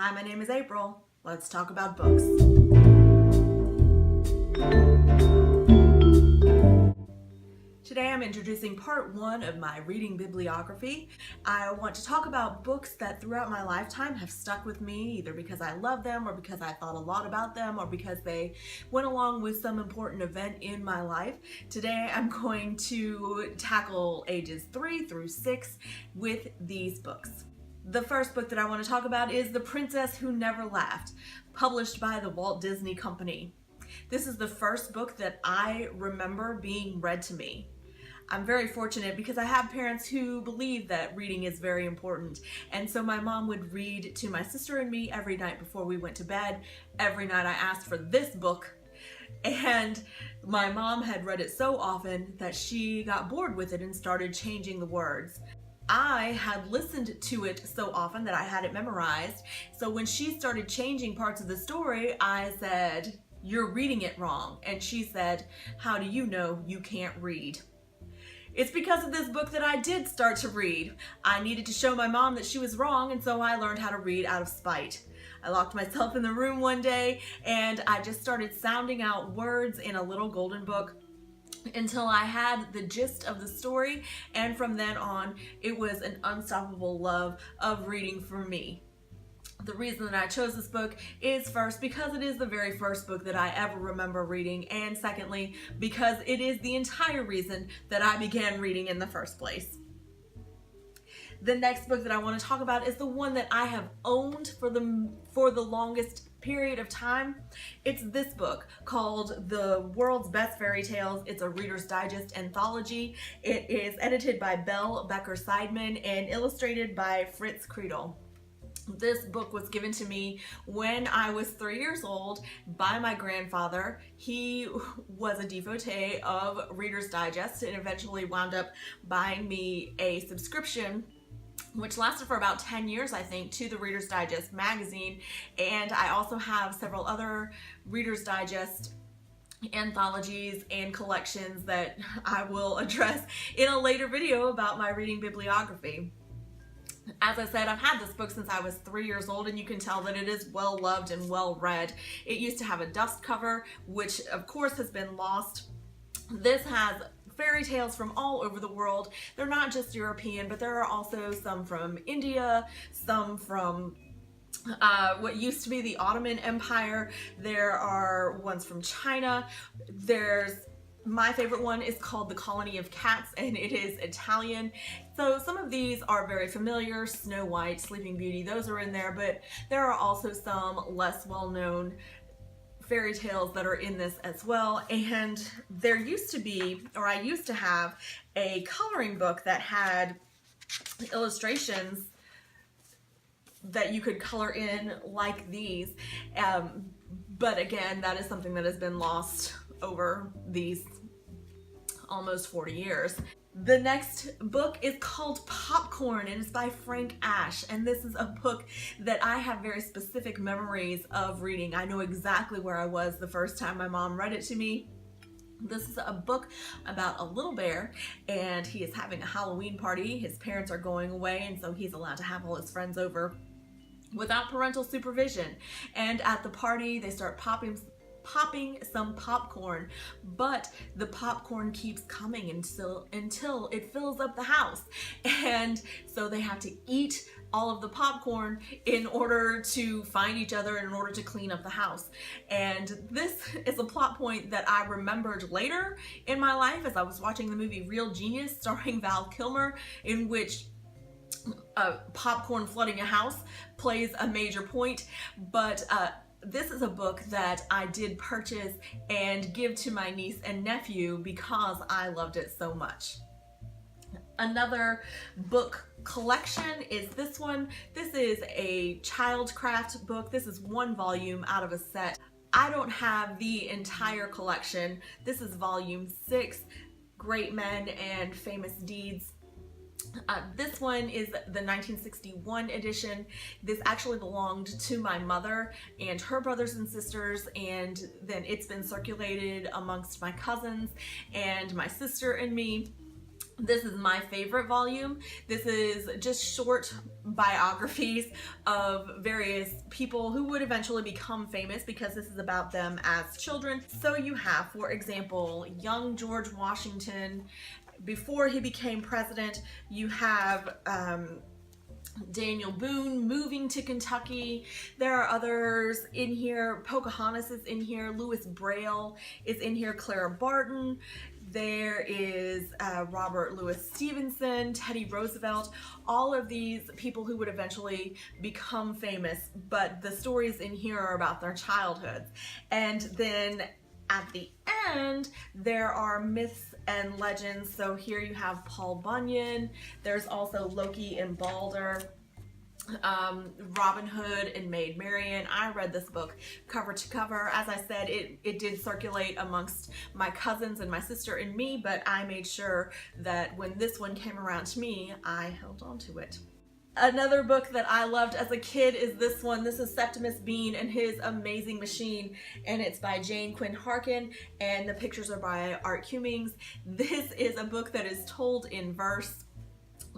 Hi, my name is April. Let's talk about books. Today I'm introducing part one of my reading bibliography. I want to talk about books that throughout my lifetime have stuck with me, either because I love them or because I thought a lot about them or because they went along with some important event in my life. Today I'm going to tackle ages 3 through 6 with these books. The first book that I want to talk about is The Princess Who Never Laughed, published by the Walt Disney Company. This is the first book that I remember being read to me. I'm very fortunate because I have parents who believe that reading is very important. And so my mom would read to my sister and me every night before we went to bed. Every night I asked for this book. And my mom had read it so often that she got bored with it and started changing the words. I had listened to it so often that I had it memorized. So when she started changing parts of the story, I said, "You're reading it wrong." And she said, "How do you know you can't read?" It's because of this book that I did start to read. I needed to show my mom that she was wrong, and so I learned how to read out of spite. I locked myself in the room one day and I just started sounding out words in a little golden book until I had the gist of the story, and from then on it was an unstoppable love of reading for me. The reason that I chose this book is first because it is the very first book that I ever remember reading, and secondly because it is the entire reason that I began reading in the first place. The next book that I want to talk about is the one that I have owned for the longest period of time. It's this book called The World's Best Fairy Tales. It's a Reader's Digest anthology. It is edited by Belle Becker-Seidman and illustrated by Fritz Creedle. This book was given to me when I was 3 years old by my grandfather. He was a devotee of Reader's Digest and eventually wound up buying me a subscription, which lasted for about 10 years, I think, to the Reader's Digest magazine. And I also have several other Reader's Digest anthologies and collections that I will address in a later video about my reading bibliography. As I said, I've had this book since I was 3 years old, and you can tell that it is well loved and well read. It used to have a dust cover, which of course has been lost. This has fairy tales from all over the world. They're not just European, but there are also some from India, some from what used to be the Ottoman Empire. There are ones from China. My favorite one is called The Colony of Cats, and it is Italian. So some of these are very familiar. Snow White, Sleeping Beauty, those are in there, but there are also some less well-known fairy tales that are in this as well. And there used to be, or I used to have, a coloring book that had illustrations that you could color in like these. But again, that is something that has been lost over these almost 40 years. The next book is called Popcorn, and it's by Frank Ash, and this is a book that I have very specific memories of reading. I know exactly where I was the first time my mom read it to me. This is a book about a little bear, and he is having a Halloween party. His parents are going away, and so he's allowed to have all his friends over without parental supervision. And at the party, they start popping some popcorn, but the popcorn keeps coming until it fills up the house. And so they have to eat all of the popcorn in order to find each other and in order to clean up the house. And this is a plot point that I remembered later in my life as I was watching the movie Real Genius starring Val Kilmer, in which popcorn flooding a house plays a major point. But this is a book that I did purchase and give to my niece and nephew because I loved it so much. Another book collection is this one. This is a childcraft book. This is one volume out of a set. I don't have the entire collection. This is volume 6, Great Men and Famous Deeds. This one is the 1961 edition. This actually belonged to my mother and her brothers and sisters, and then it's been circulated amongst my cousins and my sister and me. This is my favorite volume. This is just short biographies of various people who would eventually become famous, because this is about them as children. So you have, for example, young George Washington before he became president. You have Daniel Boone moving to Kentucky. There are others in here. Pocahontas is in here. Louis Braille is in here. Clara Barton. There is Robert Louis Stevenson, Teddy Roosevelt, all of these people who would eventually become famous, but the stories in here are about their childhoods. And then at the end, there are myths and legends. So here you have Paul Bunyan. There's also Loki and Balder. Robin Hood and Maid Marian. I read this book cover to cover. As I said, it did circulate amongst my cousins and my sister and me, but I made sure that when this one came around to me, I held on to it. Another book that I loved as a kid is this one. This is Septimus Bean and His Amazing Machine, and it's by Jane Quinn Harkin, and the pictures are by Art Cummings. This is a book that is told in verse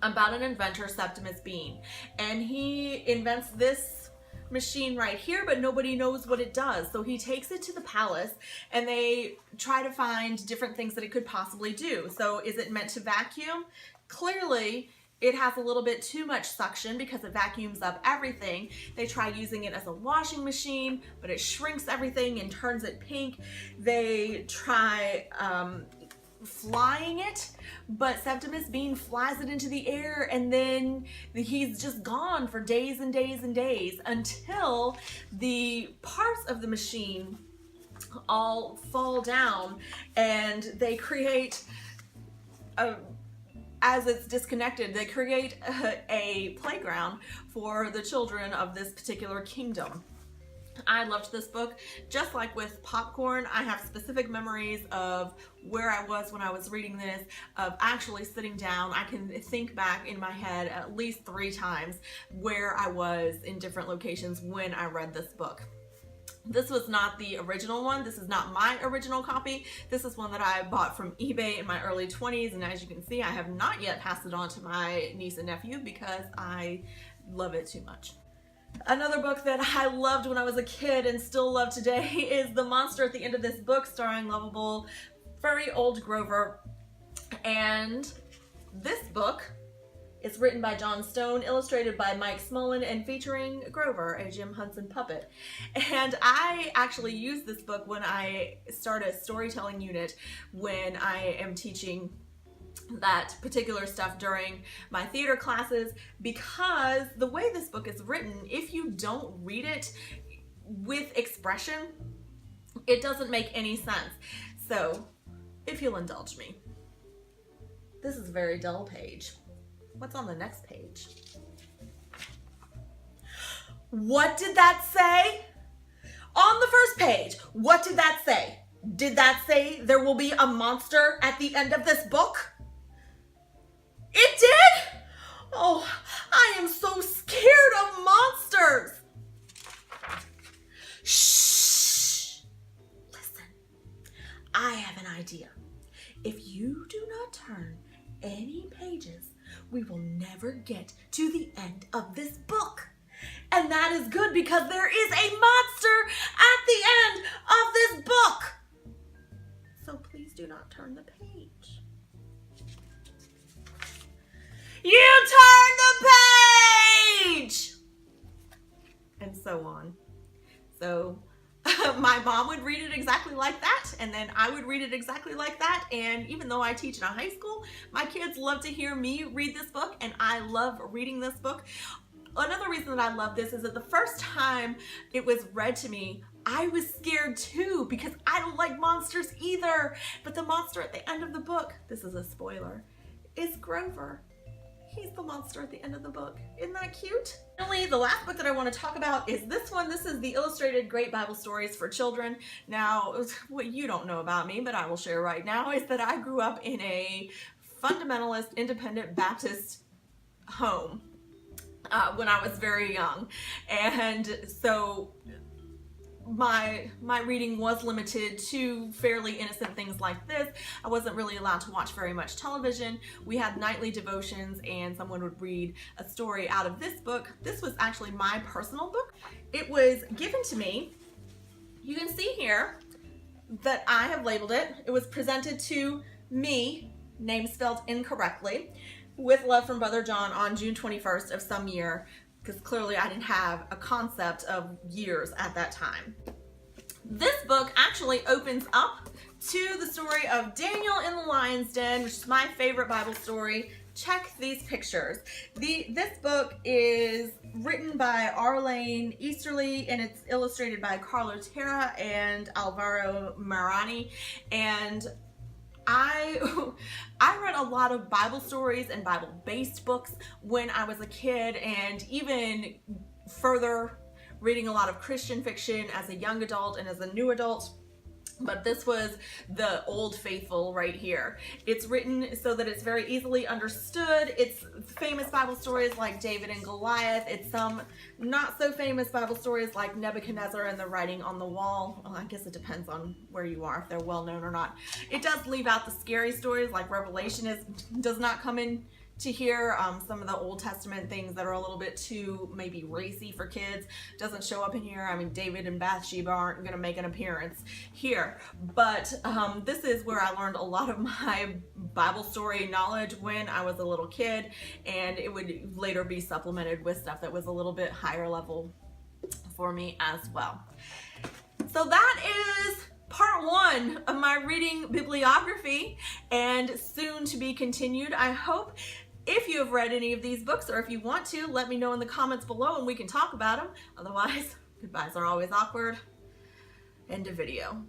about an inventor, Septimus Bean, and he invents this machine right here, but nobody knows what it does. So he takes it to the palace and they try to find different things that it could possibly do. So is it meant to vacuum? Clearly it has a little bit too much suction because it vacuums up everything. They try using it as a washing machine, but it shrinks everything and turns it pink. They try flying it, but Septimus Bean flies it into the air, and then he's just gone for days and days and days until the parts of the machine all fall down, and they create as it's disconnected, they create a playground for the children of this particular kingdom. I loved this book. Just like with popcorn, I have specific memories of where I was when I was reading this, of actually sitting down. I can think back in my head at least 3 times where I was in different locations when I read this book. This was not the original one. This is not my original copy. This is one that I bought from eBay in my early 20s, and as you can see, I have not yet passed it on to my niece and nephew because I love it too much. Another book that I loved when I was a kid and still love today is The Monster at the End of This Book, starring lovable furry old Grover. And this book is written by John Stone, illustrated by Mike Smullen, and featuring Grover, a Jim Henson puppet. And I actually use this book when I start a storytelling unit when I am teaching that particular stuff during my theater classes, because the way this book is written, if you don't read it with expression, it doesn't make any sense. So if you'll indulge me, this is a very dull page. What's on the next page? What did that say? On the first page, what did that say? Did that say there will be a monster at the end of this book? It did? Oh, I am so scared of monsters. Shh. Listen, I have an idea. If you do not turn any pages, we will never get to the end of this book. And that is good, because there is a monster at the end of this book. So please do not turn the page. You turn the page! And so on. So my mom would read it exactly like that, and then I would read it exactly like that. And even though I teach in a high school, my kids love to hear me read this book, and I love reading this book. Another reason that I love this is that the first time it was read to me, I was scared too, because I don't like monsters either. But the monster at the end of the book, this is a spoiler, is Grover. He's the monster at the end of the book. Isn't that cute? Finally, the last book that I want to talk about is this one. This is the Illustrated Great Bible Stories for Children. Now, what you don't know about me, but I will share right now, is that I grew up in a fundamentalist, independent Baptist home when I was very young. And so my reading was limited to fairly innocent things like this. I wasn't really allowed to watch very much television. We had nightly devotions and someone would read a story out of this book. This was actually my personal book. It was given to me. You can see here that I have labeled it. It was presented to me, name spelled incorrectly, with love from Brother John on June 21st of some year, because clearly I didn't have a concept of years at that time. This book actually opens up to the story of Daniel in the lion's den, which is my favorite Bible story. Check these pictures. This book is written by Arlene Easterly and it's illustrated by Carlo Terra and Alvaro Marani. And I read a lot of Bible stories and Bible-based books when I was a kid, and even further reading a lot of Christian fiction as a young adult and as a new adult. But this was the Old Faithful right here. It's written so that it's very easily understood. It's famous Bible stories like David and Goliath. It's some not so famous Bible stories like Nebuchadnezzar and the writing on the wall. Well, I guess it depends on where you are, if they're well known or not. It does leave out the scary stories like Revelation does not come in to hear. Some of the Old Testament things that are a little bit too maybe racy for kids doesn't show up in here. I mean, David and Bathsheba aren't going to make an appearance here, but this is where I learned a lot of my Bible story knowledge when I was a little kid, and it would later be supplemented with stuff that was a little bit higher level for me as well. So that is part one of my reading bibliography, and soon to be continued, I hope. If you have read any of these books, or if you want to, let me know in the comments below and we can talk about them. Otherwise, goodbyes are always awkward. End of video.